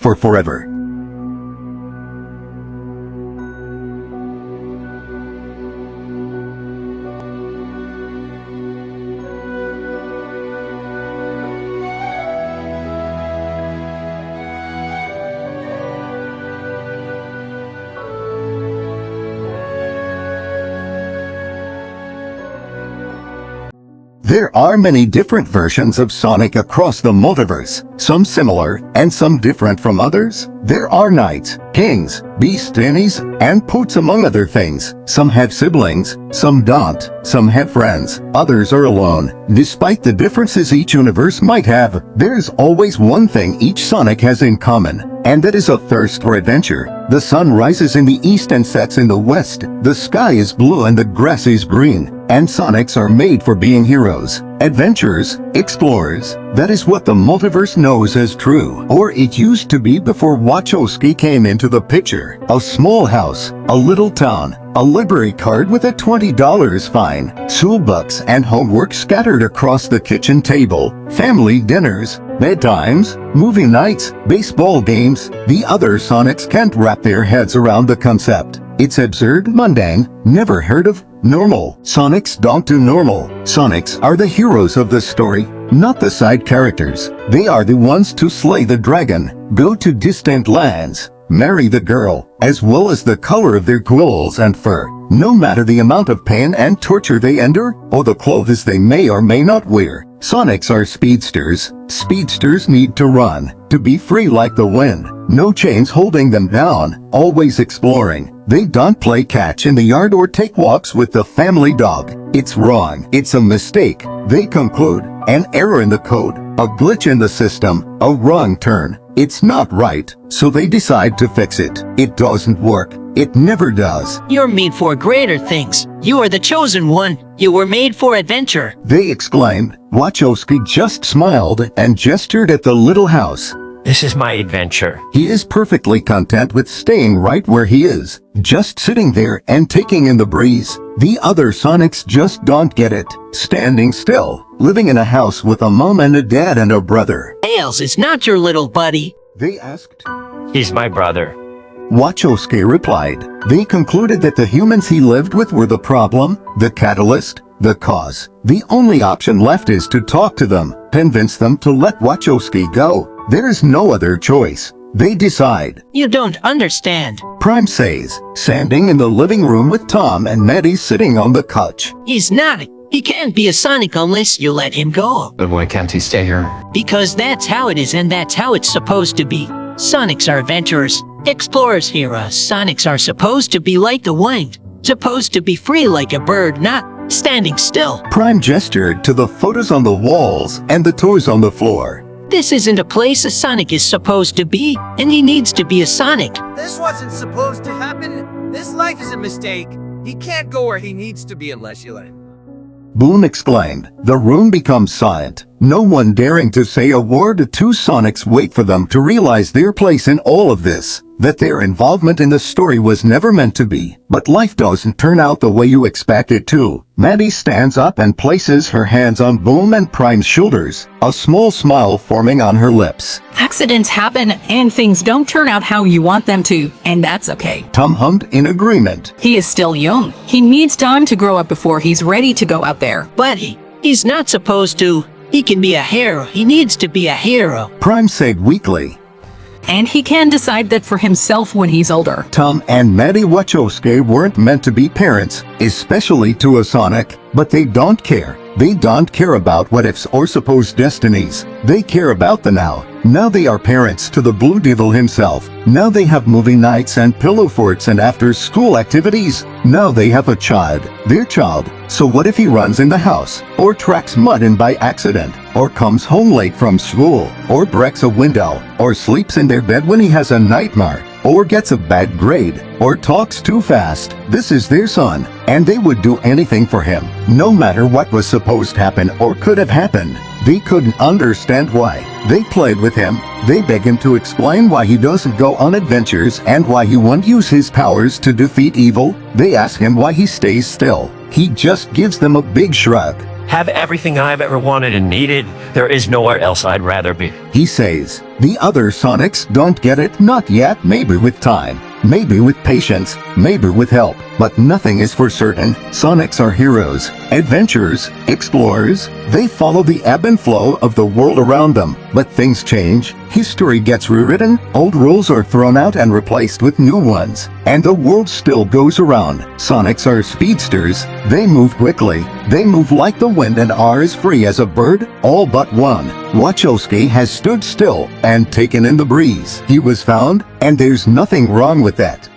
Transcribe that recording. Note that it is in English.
for forever. There are many different versions of Sonic across the multiverse, some similar and some different from others. There are knights, kings, beastinies, and poets among other things. Some have siblings, some don't, some have friends, others are alone. Despite the differences each universe might have, there's always one thing each Sonic has in common, and that is a thirst for adventure. The sun rises in the east and sets in the west. The sky is blue and the grass is green. And Sonics are made for being heroes, adventurers, explorers. That is what the multiverse knows as true. Or it used to be before Wachowski came into the picture. A small house, a little town, a library card with a $20 fine, school books and homework scattered across the kitchen table, family dinners, bedtimes, movie nights, baseball games. The other Sonics can't wrap their heads around the concept. It's absurd, mundane, never heard of, normal. Sonics don't do normal. Sonics are the heroes of the story, not the side characters. They are the ones to slay the dragon, go to distant lands, marry the girl, as well as the color of their quills and fur. No matter the amount of pain and torture they endure, or the clothes they may or may not wear. Sonics are speedsters. Speedsters need to run, to be free like the wind. No chains holding them down, always exploring. They don't play catch in the yard or take walks with the family dog. It's wrong. It's a mistake. They conclude. An error in the code, a glitch in the system, a wrong turn. It's not right, so they decide to fix it. It doesn't work. It never does. You're made for greater things. You are the chosen one. You were made for adventure. They exclaimed. Wachowski just smiled and gestured at the little house. This is my adventure. He is perfectly content with staying right where he is, just sitting there and taking in the breeze. The other Sonics just don't get it. Standing still, living in a house with a mom and a dad and a brother. Tails is not your little buddy. They asked. He's my brother. Wachowski replied. They concluded that the humans he lived with were the problem, the catalyst, the cause. The only option left is to talk to them, convince them to let Wachowski go. There's no other choice. They decide. You don't understand. Prime says, standing in the living room with Tom and Maddie sitting on the couch. He's not. He can't be a Sonic unless you let him go. But why can't he stay here? Because that's how it is and that's how it's supposed to be. Sonics are adventurers, explorers, heroes. Sonics are supposed to be like the wind. Supposed to be free like a bird, not standing still. Prime gestured to the photos on the walls and the toys on the floor. This isn't a place a Sonic is supposed to be, and he needs to be a Sonic. This wasn't supposed to happen. This life is a mistake. He can't go where he needs to be unless you let him. Boom exclaimed. The room becomes silent. No one daring to say a word. The two Sonics wait for them to realize their place in all of this, that their involvement in the story was never meant to be. But life doesn't turn out the way you expect it to. Maddie stands up and places her hands on Boom and Prime's shoulders, a small smile forming on her lips. Accidents happen and things don't turn out how you want them to, and that's okay. Tom hummed in agreement. He is still young. He needs time to grow up before he's ready to go out there. But he's not supposed to. He can be a hero. He needs to be a hero. Prime said weakly. And he can decide that for himself when he's older. Tom and Maddie Wachowski weren't meant to be parents, especially to a Sonic, but they don't care. They don't care about what ifs or supposed destinies. They care about the now. Now they are parents to the Blue Devil himself. Now they have movie nights and pillow forts and after-school activities. Now they have a child, their child. So what if he runs in the house, or tracks mud in by accident, or comes home late from school, or breaks a window, or sleeps in their bed when he has a nightmare, or gets a bad grade, or talks too fast? This is their son, and they would do anything for him, no matter what was supposed to happen or could have happened. They couldn't understand why. They played with him. They beg him to explain why he doesn't go on adventures and why he won't use his powers to defeat evil. They ask him why he stays still. He just gives them a big shrug. Have everything I've ever wanted and needed. There is nowhere else I'd rather be. He says, The other Sonics don't get it, not yet, maybe with time, maybe with patience, maybe with help, but nothing is for certain. Sonics are heroes, adventurers, explorers. They follow the ebb and flow of the world around them, but things change, history gets rewritten, old rules are thrown out and replaced with new ones, and the world still goes around. Sonics are speedsters, they move quickly, they move like the wind and are as free as a bird, all but one. Wachowski has stood still and taken in the breeze. He was found, and there's nothing wrong with that.